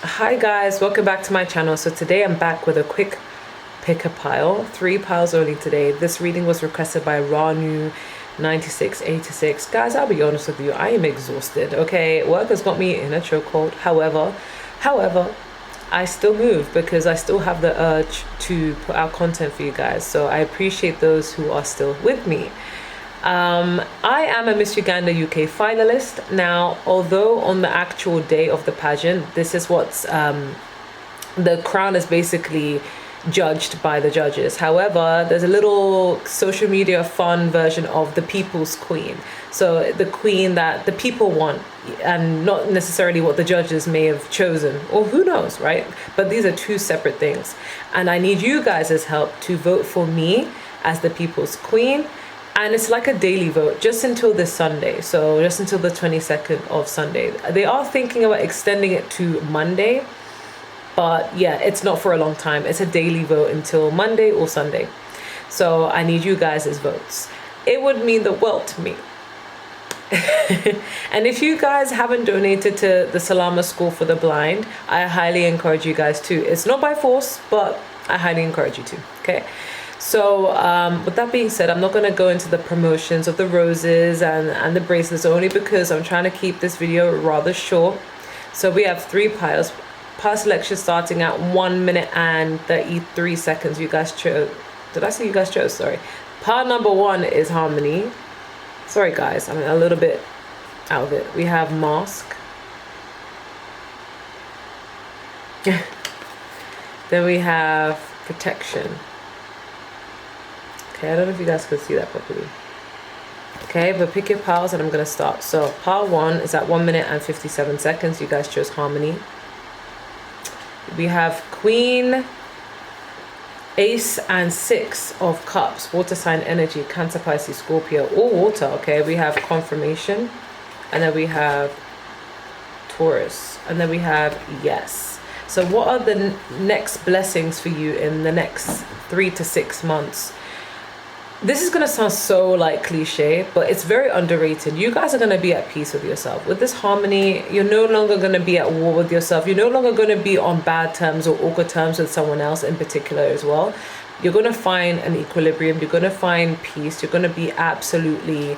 Hi guys, welcome back to my channel. So today I'm back with a quick pick a pile, 3 piles only today. This reading was requested by Ranu 9686. Guys, I'll be honest with you, I am exhausted. Okay, work has got me in a chokehold. However, I still move because I still have the urge to put out content for you guys. So I appreciate those who are still with me. I am a Miss Uganda UK finalist. Now, although on the actual day of the pageant, this is what's the crown is basically judged by the judges. However, there's a little social media fun version of the people's queen. So the queen that the people want, and not necessarily what the judges may have chosen, or who knows, right? But these are two separate things. And I need you guys' help to vote for me as the people's queen. And it's like a daily vote just until this Sunday. So just until the 22nd of Sunday. They are thinking about extending it to Monday. But yeah, it's not for a long time. It's a daily vote until Monday or Sunday. So I need you guys' votes. It would mean the world to me. And if you guys haven't donated to the Salama School for the Blind, I highly encourage you guys to. It's not by force, but I highly encourage you to. Okay. So with that being said, I'm not going to go into the promotions of the roses and the bracelets, only because I'm trying to keep this video rather short. So we have 3 piles. Pile selection starting at 1 minute and 33 seconds. You guys chose. Did I say you guys chose? Sorry. Pile number 1 is Harmony. Sorry guys, I'm a little bit out of it. We have Mask. Then we have Protection. Okay, I don't know if you guys can see that properly. Okay, but pick your piles and I'm going to start. So pile 1 is at 1 minute and 57 seconds. You guys chose Harmony. We have Queen, Ace and 6 of Cups, water sign energy, Cancer, Pisces, Scorpio, all water. Okay, we have Confirmation, and then we have Taurus, and then we have Yes. So what are the next blessings for you in the next 3 to 6 months? This is going to sound so like cliche, but it's very underrated. You guys are going to be at peace with yourself. With this Harmony, you're no longer going to be at war with yourself. You're no longer going to be on bad terms or awkward terms with someone else in particular as well. You're going to find an equilibrium. You're going to find peace. You're going to be absolutely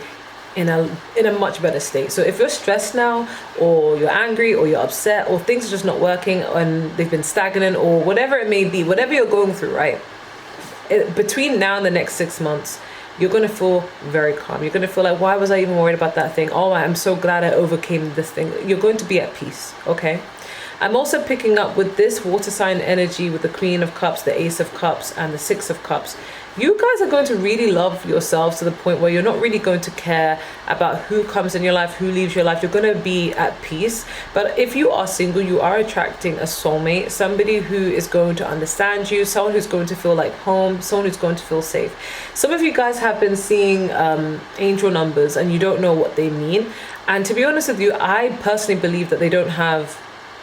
in a much better state. So if you're stressed now, or you're angry, or you're upset, or things are just not working and they've been stagnant, or whatever it may be, whatever you're going through, right? Between now and the next 6 months, you're going to feel very calm. You're going to feel like, why was I even worried about that thing? Oh, I'm so glad I overcame this thing. You're going to be at peace, okay? I'm also picking up with this water sign energy with the Queen of Cups, the Ace of Cups, and the 6 of Cups. You guys are going to really love yourselves to the point where you're not really going to care about who comes in your life, who leaves your life. You're going to be at peace. But if you are single, you are attracting a soulmate, somebody who is going to understand you, someone who's going to feel like home, someone who's going to feel safe. Some of you guys have been seeing angel numbers and you don't know what they mean. And to be honest with you, I personally believe that they don't have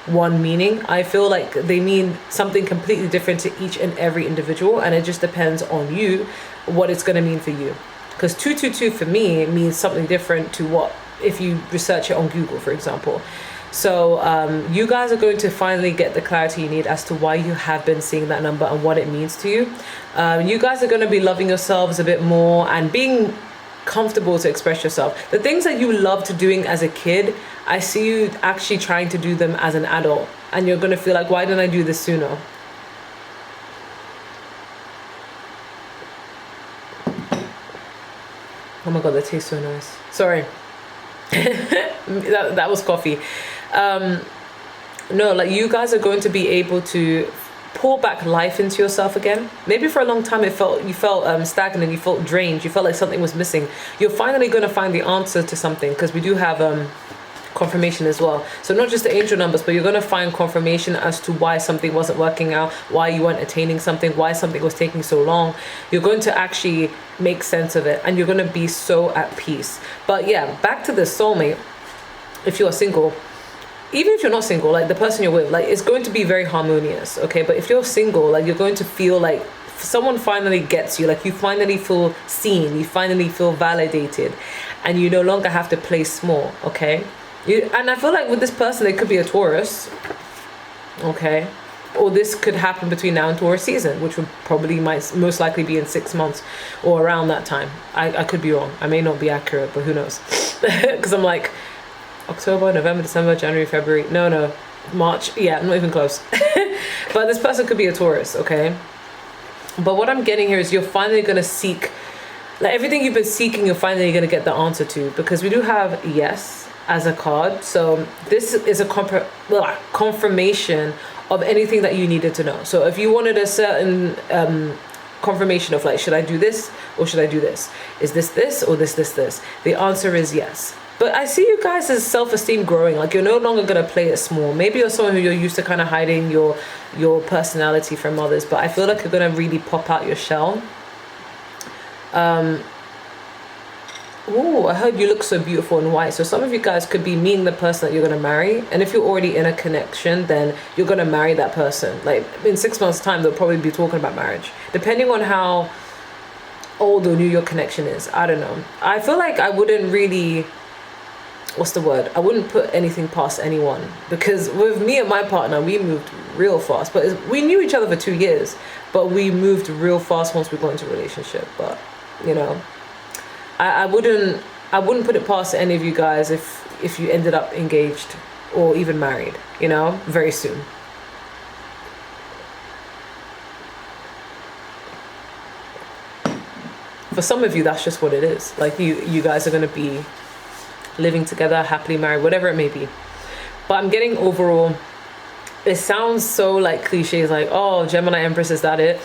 one meaning. I feel like they mean something completely different to each and every individual, and it just depends on you what it's going to mean for you. Because 222 for me means something different to what if you research it on Google, for example. So you guys are going to finally get the clarity you need as to why you have been seeing that number and what it means to you. You guys are going to be loving yourselves a bit more and being comfortable to express yourself. The things that you loved doing as a kid, I see you actually trying to do them as an adult, and you're going to feel like, why didn't I do this sooner? Oh my god, that tastes so nice. Sorry. that was coffee. No, like, you guys are going to be able to pour back life into yourself again. Maybe for a long time you felt stagnant, you felt drained, you felt like something was missing. You're finally going to find the answer to something, because we do have confirmation as well. So not just the angel numbers, but you're going to find confirmation as to why something wasn't working out, why you weren't attaining something, why something was taking so long. You're going to actually make sense of it, and you're going to be so at peace. But yeah, back to the soulmate. If you are single, even if you're not single, like, the person you're with, like, it's going to be very harmonious, okay? But if you're single, like, you're going to feel like someone finally gets you, like, you finally feel seen, you finally feel validated, and you no longer have to play small, okay? And I feel like with this person, it could be a Taurus. Okay. Or this could happen between now and Taurus season, which would probably most likely be in 6 months or around that time. I could be wrong. I may not be accurate, but who knows? Because I'm like, October, November, December, January, February. No, March. Yeah, I'm not even close. But this person could be a Taurus, okay? But what I'm getting here is you're finally going to seek, like everything you've been seeking, you're finally going to get the answer to. Because we do have yes as a card. So this is a confirmation of anything that you needed to know. So if you wanted a certain confirmation of like, should I do this or should I do this? Is this or this? The answer is yes. But I see you guys as self-esteem growing. Like you're no longer going to play it small. Maybe you're someone who you're used to kind of hiding your personality from others. But I feel like you're going to really pop out your shell. Oh, I heard you look so beautiful in white. So some of you guys could be meeting the person that you're going to marry. And if you're already in a connection, then you're going to marry that person. Like in 6 months' time, they'll probably be talking about marriage. Depending on how old or new your connection is. I don't know. I feel like I wouldn't really... What's the word? I wouldn't put anything past anyone. Because with me and my partner, we moved real fast. But we knew each other for 2 years. But we moved real fast once we got into a relationship. But, you know... I wouldn't put it past any of you guys if you ended up engaged or even married, you know, very soon. For some of you, that's just what it is. Like you guys are going to be living together, happily married, whatever it may be. But I'm getting overall, it sounds so like cliches, like, oh, Gemini Empress, is that it?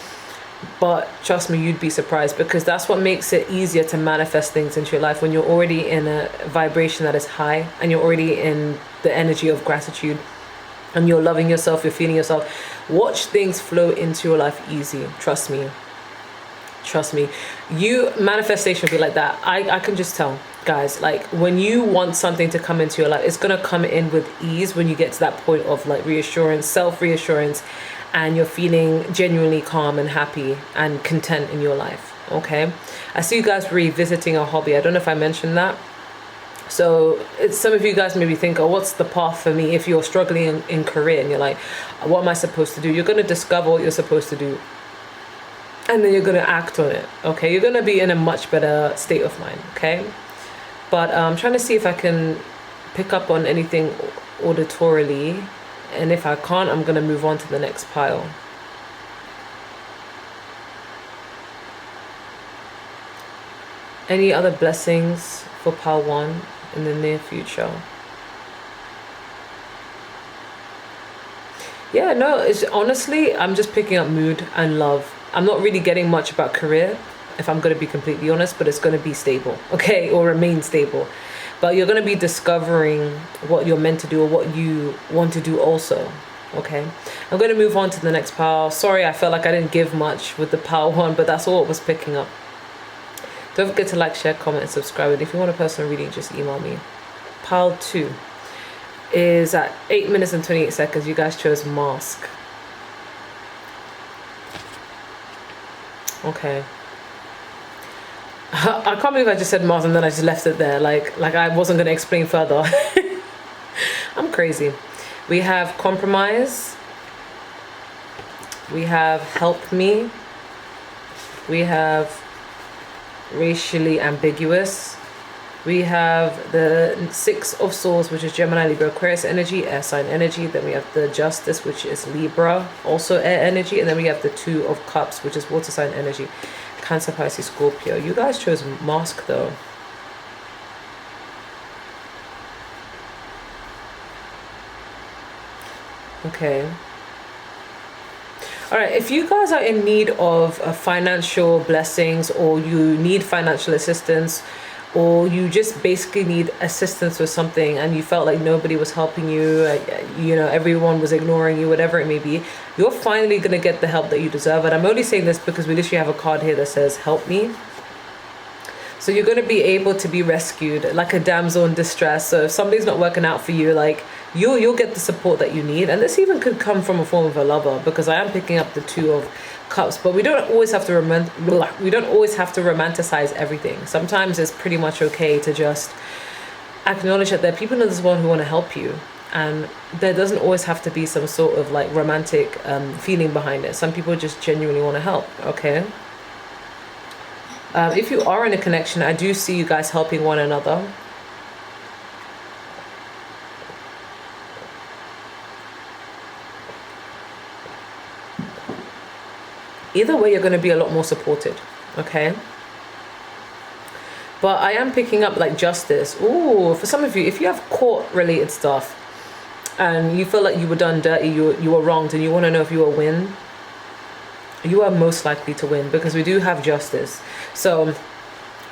But trust me, you'd be surprised, because that's what makes it easier to manifest things into your life when you're already in a vibration that is high and you're already in the energy of gratitude and you're loving yourself, you're feeling yourself. Watch things flow into your life easy. Trust me. Manifestation will be like that. I can just tell, guys, like when you want something to come into your life, it's going to come in with ease when you get to that point of like reassurance, self-reassurance, and you're feeling genuinely calm and happy and content in your life. Okay, I see you guys revisiting a hobby. I don't know if I mentioned that. So some of you guys maybe think, oh, what's the path for me? If you're struggling in career and you're like, what am I supposed to do? You're going to discover what you're supposed to do, and then you're going to act on it. Okay, you're going to be in a much better state of mind. Okay, but I'm trying to see if I can pick up on anything auditorily. And if I can't, I'm going to move on to the next pile. Any other blessings for pile 1 in the near future? Yeah, no, it's honestly, I'm just picking up mood and love. I'm not really getting much about career, if I'm going to be completely honest, but it's going to be stable, okay, or remain stable. But you're going to be discovering what you're meant to do or what you want to do also. Okay. I'm going to move on to the next pile. Sorry, I felt like I didn't give much with the pile 1, but that's all it was picking up. Don't forget to like, share, comment, and subscribe. And if you want a personal reading, just email me. Pile 2 is at 8 minutes and 28 seconds. You guys chose mask. Okay. I can't believe I just said Mars and then I just left it there. Like I wasn't going to explain further. I'm crazy. We have compromise. We have help me. We have racially ambiguous. We have the 6 of Swords, which is Gemini, Libra, Aquarius energy, air sign energy. Then we have the Justice, which is Libra, also air energy. And then we have the 2 of Cups, which is water sign energy. Cancer, Pisces, Scorpio. You guys chose mask though. Okay. All right, if you guys are in need of financial blessings, or you need financial assistance, or you just basically need assistance with something and you felt like nobody was helping you, you know, everyone was ignoring you, whatever it may be, you're finally going to get the help that you deserve. And I'm only saying this because we literally have a card here that says help me. So you're going to be able to be rescued like a damsel in distress. So if something's not working out for you, like you'll get the support that you need. And this even could come from a form of a lover, because I am picking up the 2 of Cups. But we don't always have to romanticize everything. Sometimes it's pretty much okay to just acknowledge that there are people in this world who want to help you. and there doesn't always have to be some sort of like romantic feeling behind it. Some people just genuinely want to help. Okay. If you are in a connection, I do see you guys helping one another. Either way, you're going to be a lot more supported. Okay. But I am picking up like justice. Ooh, for some of you, if you have court-related stuff and you feel like you were done dirty, you were wronged, and you want to know if you will win, you are most likely to win, because we do have justice. So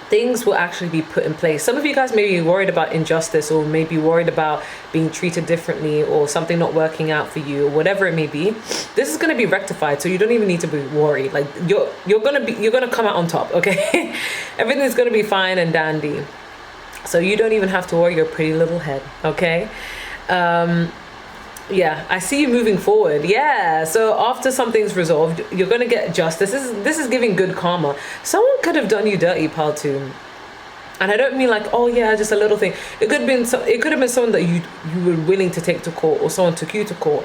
things will actually be put in place. Some of you guys may be worried about injustice, or maybe worried about being treated differently, or something not working out for you, or whatever it may be. This is going to be rectified, so you don't even need to be worried. Like you're gonna come out on top. Okay. Everything's gonna be fine and dandy, so you don't even have to worry your pretty little head. Okay. Yeah, I see you moving forward. Yeah, so after something's resolved, you're gonna get justice. This is giving good karma. Someone could have done you dirty, pal, too. And I don't mean like, oh yeah, just a little thing. It could have been someone that you were willing to take to court, or someone took you to court.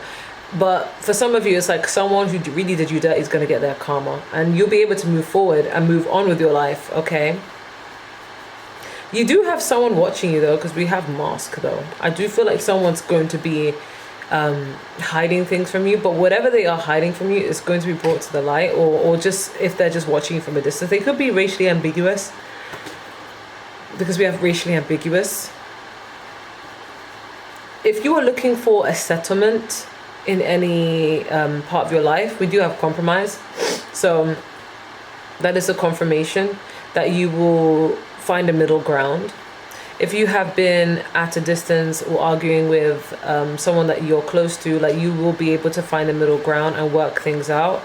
But for some of you, it's like someone who really did you dirty is gonna get their karma, and you'll be able to move forward and move on with your life. Okay. You do have someone watching you though, because we have mask though. I do feel like someone's going to be hiding things from you, but whatever they are hiding from you is going to be brought to the light, or just if they're just watching you from a distance. They could be racially ambiguous, because we have racially ambiguous. If you are looking for a settlement in any part of your life, we do have compromise. So that is a confirmation that you will find a middle ground. If you have been at a distance or arguing with someone that you're close to, like, you will be able to find a middle ground and work things out.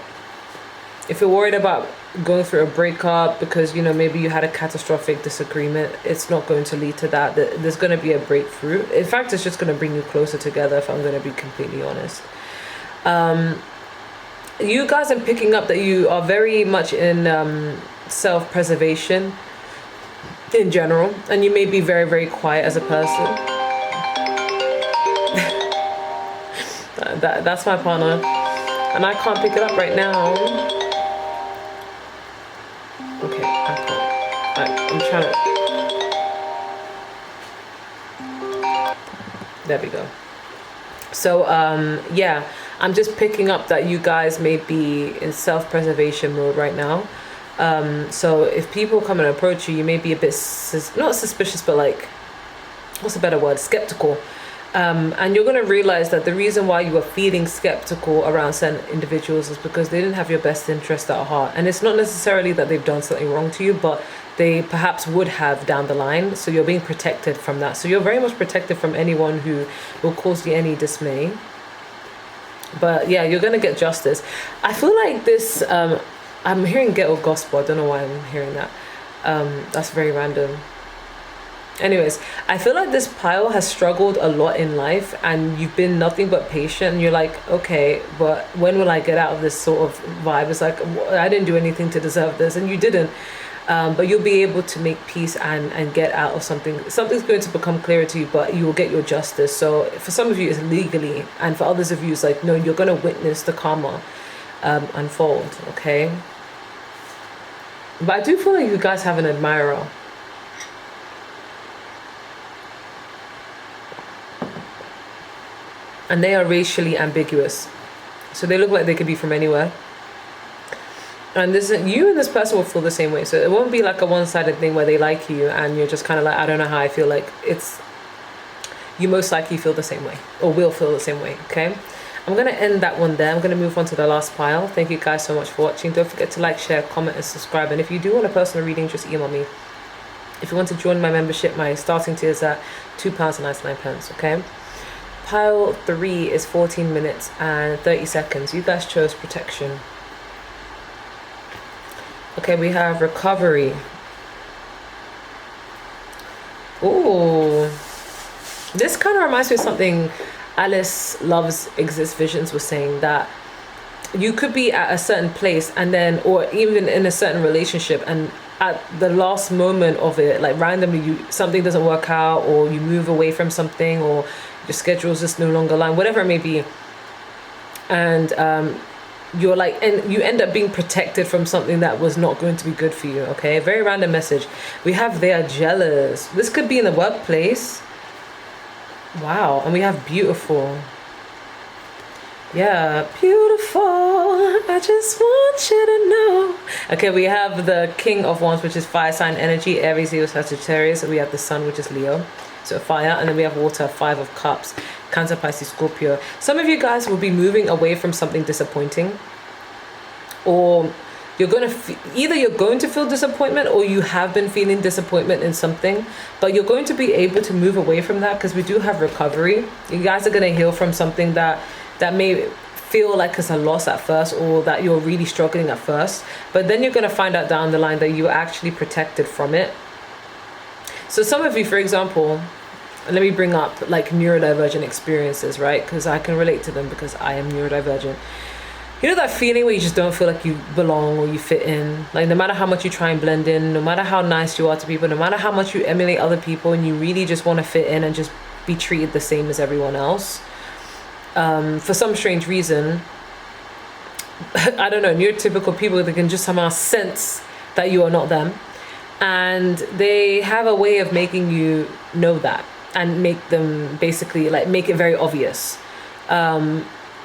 If you're worried about going through a breakup because, you know, maybe you had a catastrophic disagreement, it's not going to lead to that. There's going to be a breakthrough. In fact, it's just going to bring you closer together, if I'm going to be completely honest. You guys are picking up that you are very much in self-preservation in general, and you may be very, very quiet as a person. That's my partner, and I can't pick it up right now. Okay, I can't. I'm trying to. There we go. So yeah, I'm just picking up that you guys may be in self-preservation mode right now. So if people come and approach you, you may be a bit not suspicious, but like, what's a better word, skeptical. And you're going to realize that the reason why you are feeling skeptical around certain individuals is because they didn't have your best interest at heart. And it's not necessarily that they've done something wrong to you, but they perhaps would have down the line. So you're being protected from that. So you're very much protected from anyone who will cause you any dismay. But yeah, you're going to get justice. I feel like this, I'm hearing ghetto gospel. I don't know why I'm hearing that. That's very random. Anyways, I feel like this pile has struggled a lot in life, and you've been nothing but patient, and you're like, okay, but when will I get out of this sort of vibe? It's like, I didn't do anything to deserve this, and you didn't. But you'll be able to make peace and get out of something. Something's going to become clearer to you, but you will get your justice. So for some of you, it's legally, and for others of you, it's like, no, you're going to witness the karma unfold, okay? But I do feel like you guys have an admirer. And they are racially ambiguous. So they look like they could be from anywhere. And you and this person will feel the same way. So it won't be like a one-sided thing where they like you and you're just kind of like, I don't know how I feel. Like, you most likely feel the same way, or will feel the same way, okay? I'm going to end that one there. I'm going to move on to the last pile. Thank you guys so much for watching. Don't forget to like, share, comment, and subscribe. And if you do want a personal reading, just email me. If you want to join my membership, my starting tier is at £2.99, okay? Pile 3 is 14 minutes and 30 seconds. You guys chose protection. Okay, we have recovery. Ooh. This kind of reminds me of something Alice Loves Exists Visions was saying, that you could be at a certain place and then, or even in a certain relationship, and at the last moment of it, like randomly something doesn't work out, or you move away from something, or your schedule's just no longer aligned, whatever it may be, and you're like, and you end up being protected from something that was not going to be good for you. Okay, very random message. We have they are jealous. This could be in the workplace. Wow. And we have beautiful. Yeah, beautiful. I just want you to know. Okay, we have the King of Wands, which is fire sign energy, Aries, Leo, Sagittarius. We have the Sun, which is Leo, so fire. And then we have water, Five of Cups, Cancer, Pisces, Scorpio. Some of you guys will be moving away from something disappointing, or you're going to either you're going to feel disappointment, or you have been feeling disappointment in something, but you're going to be able to move away from that, because we do have recovery. You guys are going to heal from something that may feel like it's a loss at first, or that you're really struggling at first, but then you're going to find out down the line that you're actually protected from it. So some of you, for example, let me bring up like neurodivergent experiences, right? Because I can relate to them, because I am neurodivergent. You know that feeling where you just don't feel like you belong or you fit in? Like no matter how much you try and blend in, no matter how nice you are to people, no matter how much you emulate other people, and you really just want to fit in and just be treated the same as everyone else. For some strange reason, I don't know, neurotypical people, they can just somehow sense that you are not them. And they have a way of making you know that, and make them basically like make it very obvious.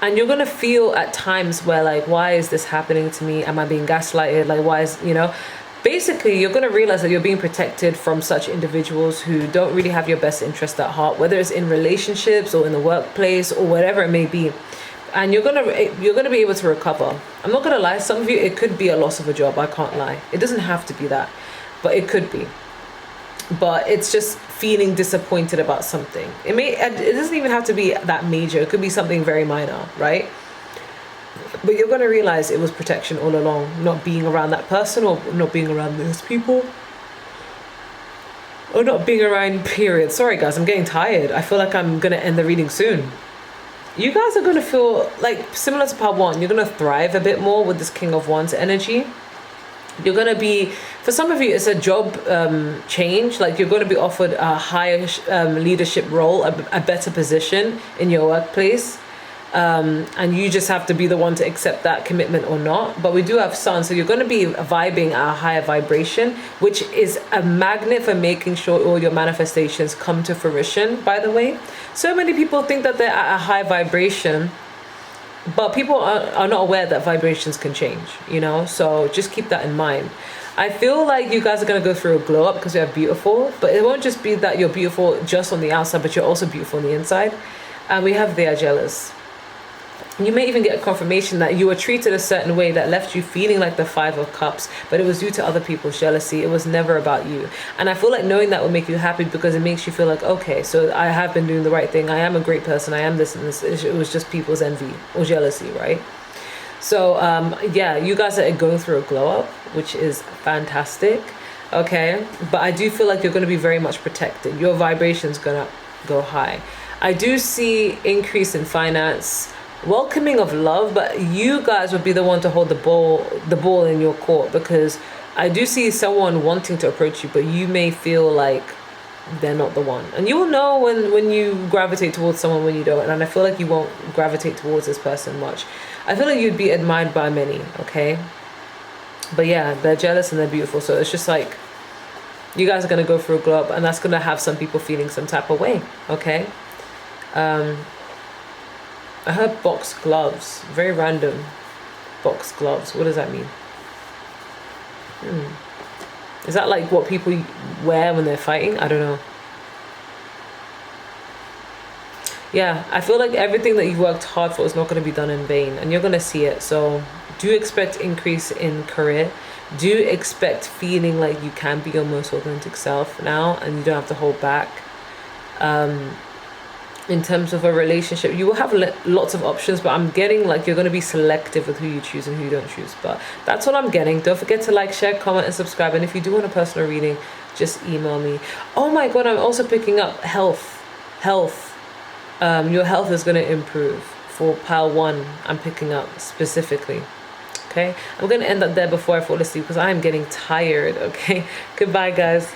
And you're gonna feel at times where like, why is this happening to me? Am I being gaslighted? Like, why is, basically you're gonna realize that you're being protected from such individuals who don't really have your best interest at heart, whether it's in relationships or in the workplace or whatever it may be. And you're gonna be able to recover. I'm not gonna lie, some of you, it could be a loss of a job. I can't lie. It doesn't have to be that, but it could be. But it's just feeling disappointed about something. It doesn't even have to be that major. It could be something very minor, right? But you're going to realize it was protection all along, not being around that person, or not being around those people, or not being around, period. Sorry guys, I'm getting tired. I feel like I'm going to end the reading soon. You guys are going to feel like, similar to part one, you're going to thrive a bit more with this King of Wands energy. You're going to be, for some of you, it's a job change. Like you're going to be offered a higher leadership role, a better position in your workplace. And you just have to be the one to accept that commitment or not. But we do have Sun, so you're going to be vibing at a higher vibration, which is a magnet for making sure all your manifestations come to fruition, by the way. So many people think that they're at a high vibration, but people are not aware that vibrations can change, so just keep that in mind. I feel like you guys are going to go through a glow up, because we have beautiful, but it won't just be that you're beautiful just on the outside, but you're also beautiful on the inside. And we have they are jealous. You may even get a confirmation that you were treated a certain way that left you feeling like the Five of Cups, but it was due to other people's jealousy. It was never about you. And I feel like knowing that will make you happy, because it makes you feel like, okay, so I have been doing the right thing. I am a great person. I am this and this. It was just people's envy or jealousy, right? So, yeah, you guys are going through a glow up, which is fantastic. Okay. But I do feel like you're going to be very much protected. Your vibration's going to go high. I do see increase in finance, welcoming of love, but you guys would be the one to hold the ball in your court, because I do see someone wanting to approach you, but you may feel like they're not the one. And you will know when you gravitate towards someone, when you don't. And I feel like you won't gravitate towards this person much. I feel like you'd be admired by many, okay? But yeah, they're jealous and they're beautiful. So it's just like, you guys are going to go through a glow up, and that's going to have some people feeling some type of way, okay? I heard box gloves. Very random. Box gloves. What does that mean? Is that like what people wear when they're fighting? I don't know. Yeah, I feel like everything that you've worked hard for is not going to be done in vain, and you're going to see it. So do expect increase in career. Do expect feeling like you can be your most authentic self now, and you don't have to hold back. In terms of a relationship, you will have lots of options, but I'm getting like you're going to be selective with who you choose and who you don't choose. But that's what I'm getting. Don't forget to like, share, comment, and subscribe. And if you do want a personal reading, just email me. Oh my god, I'm also picking up health. Your health is going to improve for pile 1. I'm picking up specifically. okay? I'm gonna end up there before I fall asleep because I am getting tired, okay? Goodbye, guys.